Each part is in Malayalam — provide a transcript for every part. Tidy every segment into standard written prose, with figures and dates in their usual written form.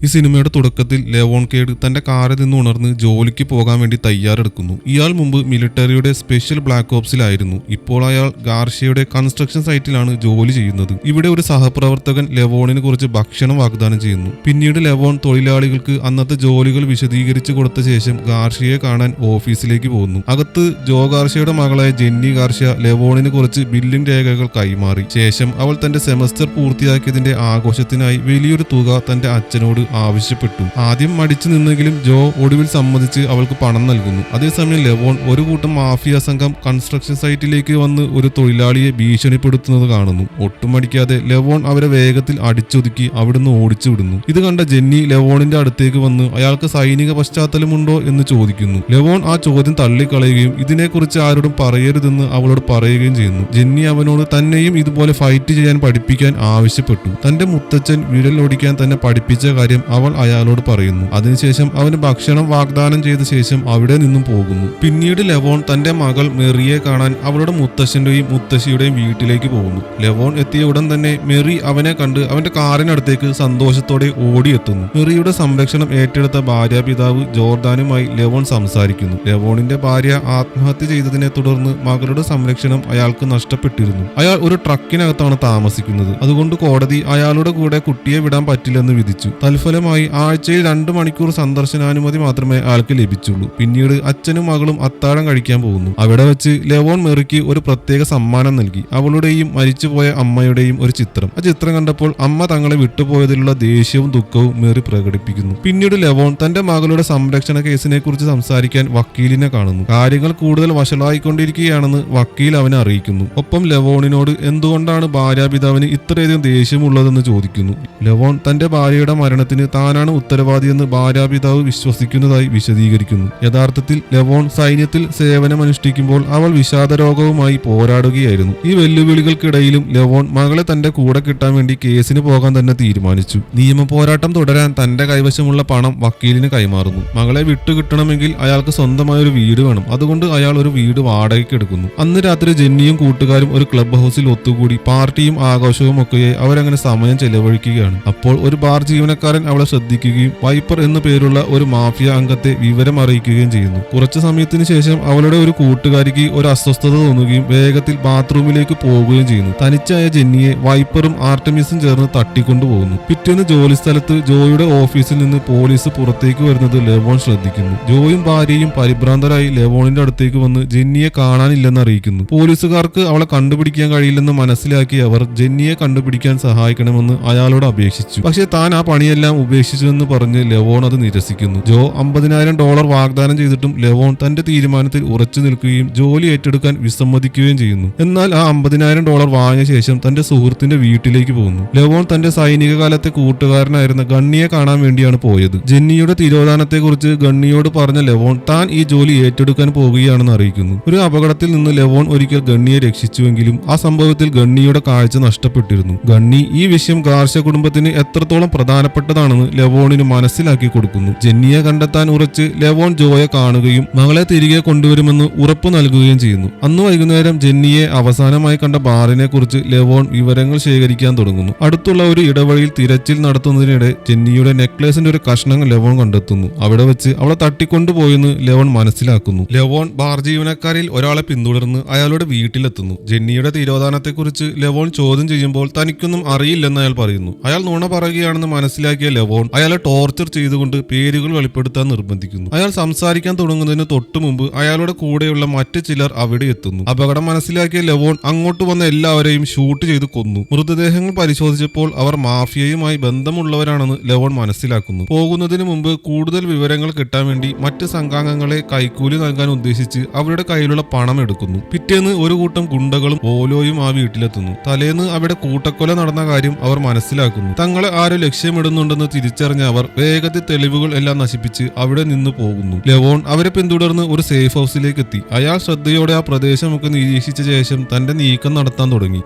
ഈ സിനിമയുടെ തുടക്കത്തിൽ ലെവോൺ കേഡ് തന്റെ കാറിൽ നിന്ന് ഉണർന്ന് ജോലിക്ക് പോകാൻ വേണ്ടി തയ്യാറെടുക്കുന്നു. ഇയാൾ മുമ്പ് മിലിറ്ററിയുടെ സ്പെഷ്യൽ ബ്ലാക്ക് ഓപ്സിലായിരുന്നു. ഇപ്പോൾ അയാൾ ഗാർഷ്യയുടെ കൺസ്ട്രക്ഷൻ സൈറ്റിലാണ് ജോലി ചെയ്യുന്നത്. ഇവിടെ ഒരു സഹപ്രവർത്തകൻ ലെവോണിന് കുറച്ച് ഭക്ഷണം വാഗ്ദാനം ചെയ്യുന്നു. പിന്നീട് ലെവോൺ തൊഴിലാളികൾക്ക് അന്നത്തെ ജോലികൾ വിശദീകരിച്ചു കൊടുത്ത ശേഷം ഗാർഷ്യയെ കാണാൻ ഓഫീസിലേക്ക് പോകുന്നു. അകത്ത് ജോ ഗാർഷ്യയുടെ മകളായ ജെന്നി ഗാർഷ്യ ലെവോണിന് കുറച്ച് ബില്ലിംഗ് രേഖകൾ കൈമാറി. ശേഷം അവൾ തന്റെ സെമസ്റ്റർ പൂർത്തിയാക്കിയതിന്റെ ആഘോഷത്തിനായി വലിയൊരു തുക തന്റെ അച്ഛനോട് ആവശ്യപ്പെട്ടു. ആദ്യം മടിച്ചു നിന്നെങ്കിലും ജോ ഒടുവിൽ സമ്മതിച്ച് അവൾക്ക് പണം നൽകുന്നു. അതേസമയം ലെവോൺ ഒരു കൂട്ടം മാഫിയ സംഘം കൺസ്ട്രക്ഷൻ സൈറ്റിലേക്ക് വന്ന് ഒരു തൊഴിലാളിയെ ഭീഷണിപ്പെടുത്തുന്നത് കാണുന്നു. ഒട്ടും മടിക്കാതെ ലെവോൺ അവരെ വേഗത്തിൽ അടിച്ചൊതുക്കി അവിടുന്ന് ഓടിച്ചു വിടുന്നു. ഇത് കണ്ട ജെന്നി ലെവോണിന്റെ അടുത്തേക്ക് വന്ന് അയാൾക്ക് സൈനിക പശ്ചാത്തലമുണ്ടോ എന്ന് ചോദിക്കുന്നു. ലെവോൺ ആ ചോദ്യം തള്ളിക്കളയുകയും ഇതിനെക്കുറിച്ച് ആരോടും പറയരുതെന്ന് അവളോട് പറയുകയും ചെയ്യുന്നു. ജെന്നി അവനോട് തന്നെയും ഇതുപോലെ ഫൈറ്റ് ചെയ്യാൻ പഠിപ്പിക്കാൻ ആവശ്യപ്പെട്ടു. തന്റെ മുത്തച്ഛൻ വിരൽ ഓടിക്കാൻ തന്നെ പഠിപ്പിച്ച കാര്യം അവൾ അയാളോട് പറയുന്നു. അതിനുശേഷം അവന് ഭക്ഷണം വാഗ്ദാനം ചെയ്ത ശേഷം അവിടെ നിന്നും പോകുന്നു. പിന്നീട് ലെവോൺ തന്റെ മകൾ മെറിയെ കാണാൻ അവളുടെ മുത്തശ്ശന്റെയും മുത്തശ്ശിയുടെയും വീട്ടിലേക്ക് പോകുന്നു. ലെവോൺ എത്തിയ ഉടൻ തന്നെ മെറി അവനെ കണ്ട് അവന്റെ കാറിനടുത്തേക്ക് സന്തോഷത്തോടെ ഓടിയെത്തുന്നു. മെറിയുടെ സംരക്ഷണം ഏറ്റെടുത്ത ഭാര്യാപിതാവ് ജോർദാനുമായി ലെവോൺ സംസാരിക്കുന്നു. ലെവോണിന്റെ ഭാര്യ ആത്മഹത്യ ചെയ്തതിനെ തുടർന്ന് മകളുടെ സംരക്ഷണം അയാൾക്ക് നഷ്ടപ്പെട്ടിരുന്നു. അയാൾ ഒരു ട്രക്കിനകത്താണ് താമസിക്കുന്നത്. അതുകൊണ്ട് കോടതി അയാളുടെ കൂടെ കുട്ടിയെ വിടാൻ പറ്റില്ലെന്ന് വിധിച്ചു. തൽഫലമായി ആഴ്ചയിൽ 2 മണിക്കൂർ സന്ദർശനാനുമതി മാത്രമേ അയാൾക്ക് ലഭിച്ചുള്ളൂ. പിന്നീട് അച്ഛനും മകളും അത്താഴം കഴിക്കാൻ പോകുന്നു. അവിടെ വെച്ച് ലെവോൺ മെറിക്ക് ഒരു പ്രത്യേക സമ്മാനം നൽകി. അവളുടെയും മരിച്ചുപോയ അമ്മയുടെയും ഒരു ചിത്രം. ആ ചിത്രം കണ്ടപ്പോൾ അമ്മ തങ്ങളെ വിട്ടുപോയതിലുള്ള ദേഷ്യവും ദുഃഖവും മെറി പ്രകടിപ്പിക്കുന്നു. പിന്നീട് ലെവോൺ തന്റെ മകളുടെ സംരക്ഷണ കേസിനെ കുറിച്ച് സംസാരിക്കാൻ വക്കീലിനെ കാണുന്നു. കാര്യങ്ങൾ കൂടുതൽ വഷളായിക്കൊണ്ടിരിക്കുകയാണെന്ന് വക്കീൽ അവനെ അറിയിക്കുന്നു. ഒപ്പം ലെവോണിനോട് എന്തുകൊണ്ടാണ് ഭാര്യാപിതാവിന് ഇത്രയധികം ദേഷ്യമുള്ളതെന്ന് ചോദിക്കുന്നു. ലെവോൺ തന്റെ ഭാര്യയുടെ മരണത്തിന് താനാണ് ഉത്തരവാദിയെന്ന് ഭാര്യാപിതാവ് വിശ്വസിക്കുന്നതായി വിശദീകരിക്കുന്നു. യഥാർത്ഥത്തിൽ ലെവോൺ സൈന്യത്തിൽ സേവനമനുഷ്ഠിക്കുമ്പോൾ അവൾ വിഷാദരോഗവുമായി പോരാടുകയായിരുന്നു. ഈ വെല്ലുവിളികൾക്കിടയിലും ലെവോൺ മകളെ തന്റെ കൂടെ കിട്ടാൻ വേണ്ടി കേസിന് പോകാൻ തന്നെ തീരുമാനിച്ചു. നിയമ പോരാട്ടം തുടരാൻ തന്റെ കൈവശമുള്ള പണം വക്കീലിന് കൈമാറുന്നു. മകളെ വിട്ടുകിട്ടണമെങ്കിൽ അയാൾക്ക് സ്വന്തമായ ഒരു വീട് വേണം. അതുകൊണ്ട് അയാൾ ഒരു വീട് വാടകയ്ക്ക് എടുക്കുന്നു. അന്ന് രാത്രി ജെന്നിയും കൂട്ടുകാരും ഒരു ക്ലബ് ഹൗസിൽ ഒത്തുകൂടി പാർട്ടിയും ആഘോഷവും ഒക്കെ അവരങ്ങനെ സമയം ചെലവഴിക്കുകയാണ്. അപ്പോൾ ഒരു ബാർ ജീവനക്കാരൻ അവളെ ശ്രദ്ധിക്കുകയും വൈപ്പർ എന്നു പേരുള്ള ഒരു മാഫിയ അംഗത്തെ വിവരം അറിയിക്കുകയും ചെയ്യുന്നു. കുറച്ചു സമയത്തിന് ശേഷം അവളുടെ ഒരു കൂട്ടുകാരിക്ക് ഒരു അസ്വസ്ഥത തോന്നുകയും വേഗത്തിൽ ബാത്റൂമിലേക്ക് പോകുകയും ചെയ്യുന്നു. തനിച്ചായ ജെന്നിയെ വൈപ്പറും ആർട്ടമിസും ചേർന്ന് തട്ടിക്കൊണ്ടുപോകുന്നു. പിറ്റേന്ന് ജോലി സ്ഥലത്ത് ജോയുടെ ഓഫീസിൽ നിന്ന് പോലീസ് പുറത്തേക്ക് വരുന്നത് ലെവോൺ ശ്രദ്ധിക്കുന്നു. ജോയും ഭാര്യയും പരിഭ്രാന്തരായി ലെവോണിന്റെ അടുത്തേക്ക് വന്ന് ജെന്നിയെ കാണാനില്ലെന്ന് അറിയിക്കുന്നു. പോലീസുകാർക്ക് അവളെ കണ്ടുപിടിക്കാൻ കഴിയില്ലെന്ന് മനസ്സിലാക്കി അവർ ജെന്നിയെ കണ്ടുപിടിക്കാൻ സഹായിക്കണമെന്ന് അയാളോട് അപേക്ഷിച്ചു. പക്ഷേ താൻ ആ പണിയെല്ലാം ഉപേക്ഷിച്ചുവെന്ന് പറഞ്ഞ് ലെവോൺ അത് നിരസിക്കുന്നു. ജോ $50,000 വാഗ്ദാനം ചെയ്തിട്ടും ലെവോൺ തന്റെ തീരുമാനത്തിൽ ഉറച്ചു നിൽക്കുകയും ജോലി ഏറ്റെടുക്കാൻ വിസമ്മതിക്കുകയും ചെയ്യുന്നു. എന്നാൽ ആ $50,000 വാങ്ങിയ ശേഷം തന്റെ സുഹൃത്തിന്റെ വീട്ടിലേക്ക് പോകുന്നു. ലെവോൺ തന്റെ സൈനിക കാലത്തെ കൂട്ടുകാരനായിരുന്ന ഗണ്ണിയെ കാണാൻ വേണ്ടിയാണ് പോയത്. ജെന്നിയുടെ തിരോധാനത്തെക്കുറിച്ച് ഗണ്ണിയോട് പറഞ്ഞ ലെവോൺ താൻ ഈ ജോലി ഏറ്റെടുക്കാൻ പോകുകയാണെന്ന് അറിയിക്കുന്നു. ഒരു അപകടത്തിൽ നിന്ന് ലെവോൺ ഒരിക്കൽ ഗണ്ണിയെ രക്ഷിച്ചുവെങ്കിലും ആ സംഭവത്തിൽ ഗണ്ണിയുടെ കാഴ്ച നഷ്ടപ്പെട്ടിരുന്നു. ഗണ്ണി ഈ വിഷയം ഗാർഷ്യ കുടുംബത്തിന് എത്രത്തോളം പ്രധാനപ്പെട്ടതാണെന്ന് ലെവോണിന് മനസ്സിലാക്കി കൊടുക്കുന്നു. ജെന്നിയെ കണ്ടെത്താൻ ഉറച്ച് ലെവോൺ ജോയെ കാണുകയും മകളെ തിരികെ കൊണ്ടുവരുമെന്ന് ഉറപ്പു നൽകുകയും ചെയ്യുന്നു. അന്ന് വൈകുന്നേരം ജെന്നിയെ അവസാനമായി കണ്ട ബാറിനെ കുറിച്ച് ലെവോൺ വിവരങ്ങൾ ശേഖരിക്കാൻ തുടങ്ങുന്നു. അടുത്തുള്ള ഒരു ഇടവഴിയിൽ തിരച്ചിൽ നടത്തുന്നതിനിടെ ജെന്നിയുടെ നെക്ലേസിന്റെ ഒരു കഷ്ണം ലെവോൺ കണ്ടെത്തുന്നു. അവിടെ വെച്ച് അവളെ തട്ടിക്കൊണ്ടുപോയെന്ന് ലെവോൺ മനസ്സിലാക്കുന്നു. ലെവോൺ ബാർ ജീവനക്കാരിൽ ഒരാളെ പിന്തുടർന്ന് അയാളുടെ വീട്ടിലെത്തുന്നു. ജെന്നിയുടെ തിരോധാനത്തെക്കുറിച്ച് ലെവോൺ ചോദ്യം ചെയ്യുമ്പോൾ തനിക്കൊന്നും അറിയില്ലെന്ന് അയാൾ പറയുന്നു. അയാൾ നുണ പറയുകയാണെന്ന് മനസ്സിലാക്കിയ ലെവോൺ അയാളെ ടോർച്ചർ ചെയ്തുകൊണ്ട് പേരുകൾ വെളിപ്പെടുത്താൻ നിർബന്ധിക്കുന്നു. അയാൾ സംസാരിക്കാൻ തുടങ്ങുന്നതിന് തൊട്ടു മുമ്പ് അയാളുടെ കൂടെയുള്ള മറ്റു ചിലർ അവിടെ എത്തുന്നു. അപകടം മനസ്സിലാക്കിയ ലെവോൺ അങ്ങോട്ട് വന്ന എല്ലാവരെയും ഷൂട്ട് ചെയ്ത് കൊന്നു. മൃതദേഹങ്ങൾ പരിശോധിച്ചപ്പോൾ അവർ മാഫിയയുമായി ബന്ധമുള്ളവരാണെന്ന് ലെവോൺ മനസ്സിലാക്കുന്നു. പോകുന്നതിന് മുമ്പ് കൂടുതൽ വിവരങ്ങൾ കിട്ടാൻ വേണ്ടി മറ്റ് സംഘാംഗങ്ങളെ കൈക്കൂലി നൽകാൻ ഉദ്ദേശിച്ച് അവരുടെ കയ്യിലുള്ള പണം എടുക്കുന്നു. പിറ്റേന്ന് ഒരു കൂട്ടം ഗുണ്ടകളും ഓലോയും ആ വീട്ടിലെത്തുന്നു. തലേന്ന് അവിടെ കൂട്ടക്കൊല നടന്ന കാര്യം അവർ മനസ്സിലാക്കുന്നു. തങ്ങളെ ആരോ ലക്ഷ്യമിടുന്നുണ്ടെന്ന് തിരിച്ചറിഞ്ഞ അവർ വേഗത്തിൽ തെളിവുകൾ എല്ലാം നശിപ്പിച്ച് അവിടെ നിന്ന് പോകുന്നു. ലെവോൺ അവരെ പിന്തുടർന്ന് ഒരു സേഫ് ഹൗസിലേക്ക് എത്തി. അയാൾ ശ്രദ്ധയോടെ ആ പ്രദേശമൊക്കെ നിരീക്ഷിച്ച ശേഷം തന്റെ നീക്കം നടത്താൻ തുടങ്ങി.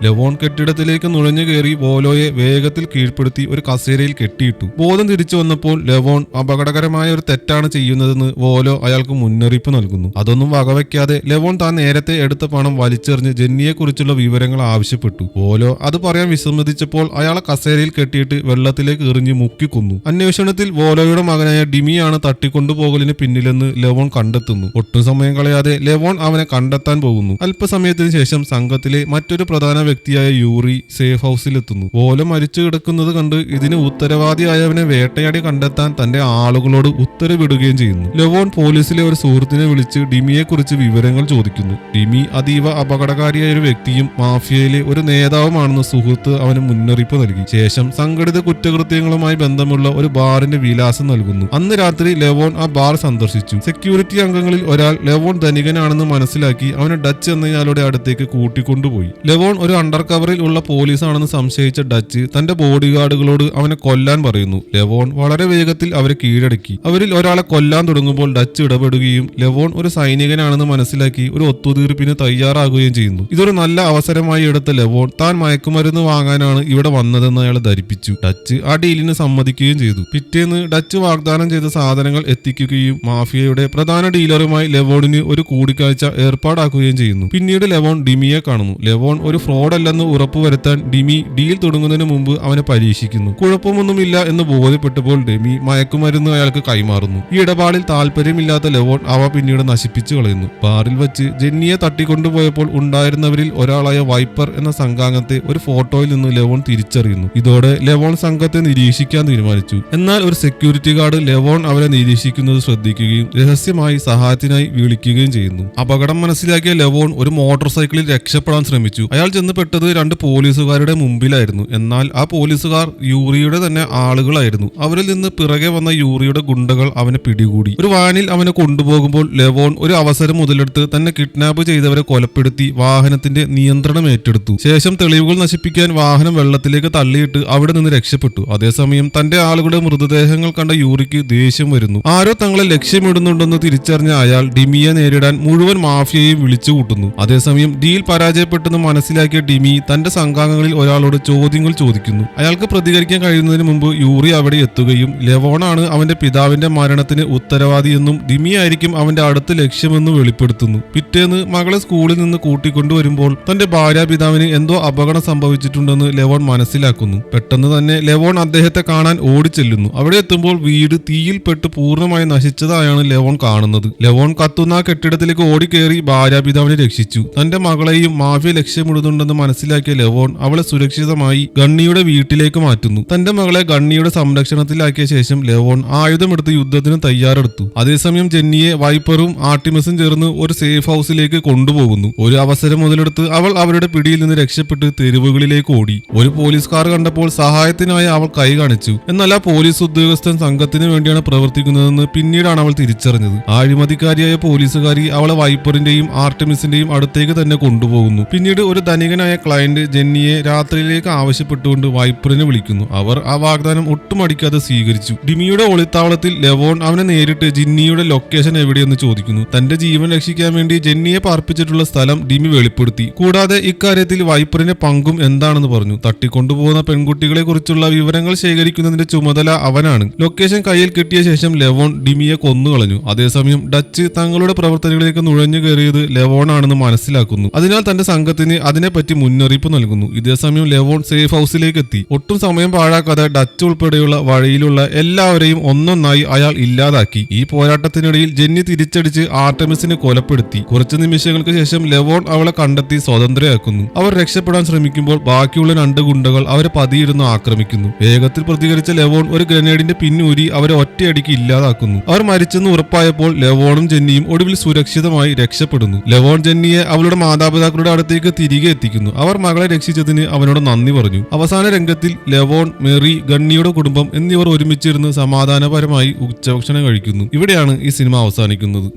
ലെവോൺ കെട്ടിടത്തിലേക്ക് നുഴഞ്ഞു കയറി വോലോയെ വേഗത്തിൽ കീഴ്പ്പെടുത്തി ഒരു കസേരയിൽ കെട്ടിയിട്ടു. ബോധം തിരിച്ചു വന്നപ്പോൾ ലെവോൺ അപകടകരമായ ഒരു തെറ്റാണ് ചെയ്യുന്നതെന്ന് വോലോ അയാൾക്ക് മുന്നറിയിപ്പ് നൽകുന്നു. അതൊന്നും വകവയ്ക്കാതെ ലെവോൺ താൻ നേരത്തെ എടുത്ത പണം വലിച്ചെറിഞ്ഞ് ജെന്നിയെ കുറിച്ചുള്ള വിവരങ്ങൾ ആവശ്യപ്പെട്ടു. വോലോ അത് പറയാൻ വിസമ്മതിച്ചപ്പോൾ അയാളെ കസേരയിൽ കെട്ടിയിട്ട് വെള്ളത്തിലേക്ക് എറിഞ്ഞ് മുക്കി കൊന്നു. അന്വേഷണത്തിൽ വോലോയുടെ മകനായ ഡിമിയാണ് തട്ടിക്കൊണ്ടുപോകലിന് പിന്നിലെന്ന് ലെവോൺ കണ്ടെത്തുന്നു. ഒട്ടും സമയം കളയാതെ ലെവോൺ അവനെ കണ്ടെത്താൻ പോകുന്നു. അല്പസമയത്തിന് ശേഷം സംഘത്തിലെ മറ്റൊരു പ്രധാന വ്യക്തിയായ യൂറി സേഫ് ഹൗസിലെത്തുന്നു. വോലോ മരിച്ചു കിടക്കുന്നത് കണ്ട് ഇതിന് ഉത്തരവാദിയായവനെ വേട്ടയാടി കണ്ടെത്താൻ തന്റെ ആളുകളോട് ഉത്തരവിടുകയും ചെയ്യുന്നു. ലെവോൺ പോലീസിലെ ഒരു സുഹൃത്തിനെ വിളിച്ച് ഡിമിയെ കുറിച്ച് വിവരങ്ങൾ ചോദിക്കുന്നു. ഡിമി അതീവ അപകടകാരിയായ ഒരു വ്യക്തിയും മാഫിയയിലെ ഒരു നേതാവുമാണെന്ന് സുഹൃത്ത് അവന് മുന്നറിയിപ്പ് നൽകി. ശേഷം സംഘടിത കുറ്റകൃത്യങ്ങളുമായി ബന്ധമുള്ള ഒരു ബാറിന്റെ വിലാസം നൽകുന്നു. അന്ന് രാത്രി ലെവോൺ ആ ബാർ സന്ദർശിച്ചു. സെക്യൂരിറ്റി അംഗങ്ങളിൽ ഒരാൾ ലെവോൺ ധനികനാണെന്ന് മനസ്സിലാക്കി അവനെ ഡച്ച് എന്നയാളുടെ അടുത്തേക്ക് കൂട്ടിക്കൊണ്ടുപോയി. ലെവോൺ ഒരു അണ്ടർ കവറിൽ ഉള്ള പോലീസാണെന്ന് സംശയിച്ച ഡച്ച് തന്റെ ബോഡി ഗാർഡുകളോട് അവനെ കൊല്ലാൻ പറയുന്നു. ലെവോൺ വളരെ വേഗത്തിൽ അവരെ കീഴടക്കി. അവരിൽ ഒരാളെ കൊല്ലാൻ തുടങ്ങുമ്പോൾ ഡച്ച് ഇടപെടുകയും ലെവോൺ ഒരു സൈനികനാണെന്ന് മനസ്സിലാക്കി ഒരു ഒത്തുതീർപ്പിന് തയ്യാറാകുകയും ചെയ്യുന്നു. ഇതൊരു നല്ല അവസരമായി എടുത്ത ലെവോൺ താൻ മയക്കുമരുന്ന് വാങ്ങാനാണ് ഇവിടെ വന്നതെന്ന് അയാൾ ധരിപ്പിച്ചു. ഡച്ച് ആ ഡീലിന് സമ്മതിക്കുകയും ചെയ്തു. പിറ്റേന്ന് ഡച്ച് വാഗ്ദാനം ചെയ്ത സാധനങ്ങൾ എത്തിക്കുകയും മാഫിയയുടെ പ്രധാന ഡീലറുമായി ലെവോണിന് ഒരു കൂടിക്കാഴ്ച ഏർപ്പാടാക്കുകയും ചെയ്യുന്നു. പിന്നീട് ലെവോൺ ഡിമിയെ കാണുന്നു. ലെവോൺ ഒരു ഫ്രോഡ് അല്ലെന്ന് ഉറപ്പുവരുത്താൻ ഡിമി ഡീൽ തുടങ്ങുന്നതിന് മുമ്പ് അവനെ പരീക്ഷിക്കുന്നു. കുഴപ്പമൊന്നുമില്ല എന്ന് ബോധ്യപ്പെട്ടപ്പോൾ ഡിമി മയക്കുമരുന്ന് അയാൾക്ക് കൈമാറുന്നു. ഈ ഇടപാടിൽ താല്പര്യമില്ലാത്ത ലെവോൺ അവ പിന്നീട് നശിപ്പിച്ചു കളയുന്നു. ബാറിൽ വെച്ച് ജെന്നിയെ തട്ടിക്കൊണ്ടുപോയപ്പോൾ ഉണ്ടായിരുന്നവരിൽ ഒരാളായ വൈപ്പർ എന്ന സംഘാംഗത്തെ ഒരു ഫോട്ടോയിൽ നിന്ന് ലെവോൺ തിരിച്ചറിയുന്നു. ഇതോടെ ലെവോൺ സംഘത്തെ നിരീക്ഷിക്കാൻ തീരുമാനിച്ചു. എന്നാൽ ഒരു സെക്യൂരിറ്റി ഗാർഡ് ലെവോൺ അവരെ നിരീക്ഷിക്കുന്നത് ശ്രദ്ധിക്കുകയും രഹസ്യമായി സഹായത്തിനായി വിളിക്കുകയും ചെയ്യുന്നു. അപകടം മനസ്സിലാക്കിയ ലെവോൺ ഒരു മോട്ടോർ സൈക്കിളിൽ രക്ഷപ്പെടാൻ ശ്രമിച്ചു. അയാൾ ചെന്ന് പെട്ടത് 2 പോലീസുകാരുടെ മുമ്പിലായിരുന്നു. എന്നാൽ ആ പോലീസുകാർ യൂറിയുടെ തന്നെ ആളുകളായിരുന്നു. അവരിൽ നിന്ന് പിറകെ വന്ന യൂറിയുടെ ഗുണ്ടകൾ അവനെ പിടികൂടി. ഒരു വാനിൽ അവനെ കൊണ്ടുപോകുമ്പോൾ ലെവോൺ ഒരു അവസരം മുതലെടുത്ത് തന്നെ കിഡ്നാപ്പ് ചെയ്തവരെ കൊലപ്പെടുത്തി വാഹനത്തിന്റെ നിയന്ത്രണം ഏറ്റെടുത്തു. ശേഷം തെളിവുകൾ നശിപ്പിക്കാൻ വാഹനം വെള്ളത്തിലേക്ക് തള്ളിയിട്ട് അവിടെ നിന്ന് രക്ഷപ്പെട്ടു. അതേസമയം തന്റെ ആളുകളുടെ മൃതദേഹങ്ങൾ കണ്ട യൂറിക്ക് ദേഷ്യം വരുന്നു. ആരോ തങ്ങളെ ലക്ഷ്യമിടുന്നുണ്ടെന്ന് തിരിച്ചറിഞ്ഞ അയാൾ ഡിമിയെ നേരിടാൻ മുഴുവൻ മാഫിയയെയും വിളിച്ചു കൂട്ടുന്നു. അതേസമയം ഡീൽ പരാജയപ്പെട്ടെന്ന് മനസ്സിലാക്കിയ ഡിമി തന്റെ സംഘാംഗങ്ങളിൽ ഒരാളോട് ചോദ്യങ്ങൾ ചോദിക്കുന്നു. അയാൾക്ക് പ്രതികരിക്കാൻ കഴിയുന്നതിന് മുമ്പ് യൂറി അവിടെ എത്തുകയും ലെവോണാണ് അവന്റെ പിതാവിന്റെ മരണത്തിന് ഉത്തരവാദിയെന്നും ഡിമി ആയിരിക്കും അവന്റെ അടുത്ത ലക്ഷ്യമെന്നും വെളിപ്പെടുത്തുന്നു. പിറ്റേന്ന് മകളെ സ്കൂളിൽ നിന്ന് കൂട്ടിക്കൊണ്ടുവരുമ്പോൾ തന്റെ ഭാര്യാപിതാവിന് എന്തോ അപകടം സംഭവിച്ചിട്ടുണ്ടെന്ന് ലെവോൺ മനസ്സിലാക്കുന്നു. പെട്ടെന്ന് തന്നെ ലെവോൺ അദ്ദേഹത്തെ കാണാൻ ഓടിച്ചെല്ലുന്നു. അവിടെ എത്തുമ്പോൾ വീട് തീയിൽപ്പെട്ട് പൂർണ്ണമായി നശിച്ചതായാണ് ലെവോൺ കാണുന്നത്. ലെവോൺ കത്തുന്ന കെട്ടിടത്തിലേക്ക് ഓടിക്കേറി ഭാര്യാപിതാവിനെ രക്ഷിച്ചു. തന്റെ മകളെയും മാഫിയ ലക്ഷ്യമിടുന്നുണ്ടെന്ന് മനസ്സിലാക്കിയ ലെവോൺ അവളെ സുരക്ഷിതമായി ഗണ്ണിയുടെ വീട്ടിലേക്ക് മാറ്റുന്നു. തന്റെ മകളെ ഗണ്ണിയുടെ സംരക്ഷണത്തിലാക്കിയ ശേഷം ലെവോൺ ആയുധമെടുത്ത് യുദ്ധത്തിന് തയ്യാറെടുത്തു. അതേസമയം ജെന്നിയെ വൈപ്പറും ആർട്ടിമസും ചേർന്ന് ഒരു സേഫ് ഹൗസിലേക്ക് കൊണ്ടുപോകുന്നു. ഒരു അവസരം മുതലെടുത്ത് അവൾ അവരുടെ പിടിയിൽ നിന്ന് രക്ഷപ്പെട്ട് തെരുവുകളിലേക്ക് ഓടി. ഒരു പോലീസ് കാർ കണ്ടപ്പോൾ സഹായത്തിനായി അവൾ കൈ കാണിച്ചു. എന്നാൽ ആ പോലീസ് ഉദ്യോഗസ്ഥൻ സംഘത്തിന് വേണ്ടിയാണ് പ്രവർത്തിക്കുന്നതെന്ന് പിന്നീടാണ് അവൾ തിരിച്ചറിഞ്ഞത്. ആ അഴിമതിക്കാരിയായ പോലീസുകാരി അവളെ വൈപ്പറിന്റെയും ആർട്ടിമിസിന്റെയും അടുത്തേക്ക് തന്നെ കൊണ്ടുപോകുന്നു. പിന്നീട് ഒരു ധനികനായ ക്ലയന്റ് ജെന്നിയെ രാത്രിയിലേക്ക് ആവശ്യപ്പെട്ടുകൊണ്ട് വൈപ്പറിനെ വിളിക്കുന്നു. അവർ ആ വാഗ്ദാനം ഒട്ടും അടിക്കാതെ സ്വീകരിച്ചു. ഡിമിയുടെ ഒളിത്താവളത്തിൽ ലെവോൺ അവനെ നേരിട്ട് ജിന്നിയുടെ ലൊക്കേഷൻ എവിടെയെന്ന് ചോദിക്കുന്നു. തന്റെ ജീവൻ രക്ഷിക്കാൻ വേണ്ടി ജെന്നിയെ പാർപ്പിച്ചിട്ടുള്ള സ്ഥലം ഡിമി വെളിപ്പെടുത്തി. കൂടാതെ ഇക്കാര്യത്തിൽ വൈപ്പറിന്റെ പങ്കും എന്താണെന്ന് പറഞ്ഞു. തട്ടിക്കൊണ്ടുപോകുന്ന പെൺകുട്ടികളെ കുറിച്ചുള്ള വിവരങ്ങൾ ശേഖരിക്കുന്നതിന്റെ ചുമതല അവനാണ്. ലൊക്കേഷൻ കയ്യിൽ കിട്ടിയ ശേഷം ലെവോൺ ഡിമിയെ കൊന്നുകളഞ്ഞു. അതേസമയം ഡച്ച് തങ്ങളുടെ പ്രവർത്തനങ്ങളിലേക്ക് നുഴഞ്ഞു കയറിയത് ലെവോൺ ആണെന്ന് മനസ്സിലാക്കുന്നു. അതിനാൽ തന്റെ സംഘത്തിന് അതിനെപ്പറ്റി മുന്നറിയിപ്പ് നൽകുന്നു. ഇതേസമയം ലെവോൺ സേഫ് ഹൗസിലേക്ക് എത്തി. ഒട്ടും സമയം പാഴാക്കാതെ ഡച്ച് ഉൾപ്പെടെയുള്ള വഴിയിലുള്ള എല്ലാവരെയും ഒന്നൊന്നായി അയാൾ ഇല്ലാതാക്കി. ഈ പോരാട്ടത്തിനിടയിൽ ജെന്നി തിരിച്ചടിച്ച് ആർടെമിസിനെ കൊലപ്പെടുത്തി. കുറച്ചു നിമിഷങ്ങൾക്ക് ശേഷം ലെവോൺ അവളെ കണ്ടെത്തി സ്വതന്ത്രയാക്കുന്നു. അവർ രക്ഷപ്പെടാൻ ശ്രമിക്കുമ്പോൾ ബാക്കിയുള്ള 2 ഗുണ്ടകൾ അവരെ പതിയിരുന്ന് ആക്രമിക്കുന്നു. വേഗത്തിൽ പ്രതികരിച്ച ലെവോൺ ഒരു ഗ്രനേഡിന്റെ പിന്നൂരി അവരെ ഒറ്റയടിക്ക് ഇല്ലാതാക്കുന്നു. അവർ മരിച്ചെന്ന് ഉറപ്പായപ്പോൾ ലെവോണും ജെന്നിയും ഒടുവിൽ സുരക്ഷിതമായി രക്ഷപ്പെടുന്നു. ലെവോൺ ജെന്നിയെ അവളുടെ മാതാപിതാക്കളുടെ അടുത്തേക്ക് തിരികെ എത്തിക്കുന്നു. അവർ മകളെ രക്ഷിച്ചതിന് അവനോട് നന്ദി പറഞ്ഞു. അവസാന രംഗത്തിൽ ലെവോൺ, മെറി, ഗണ്ണിയുടെ കുടുംബം എന്നിവർ ഒരുമിച്ചിരുന്ന് സമാധാനപരമായി ഉച്ചഭക്ഷണം കഴിക്കുന്നു. ഇവിടെയാണ് ഈ സിനിമ അവസാനിക്കുന്നത്.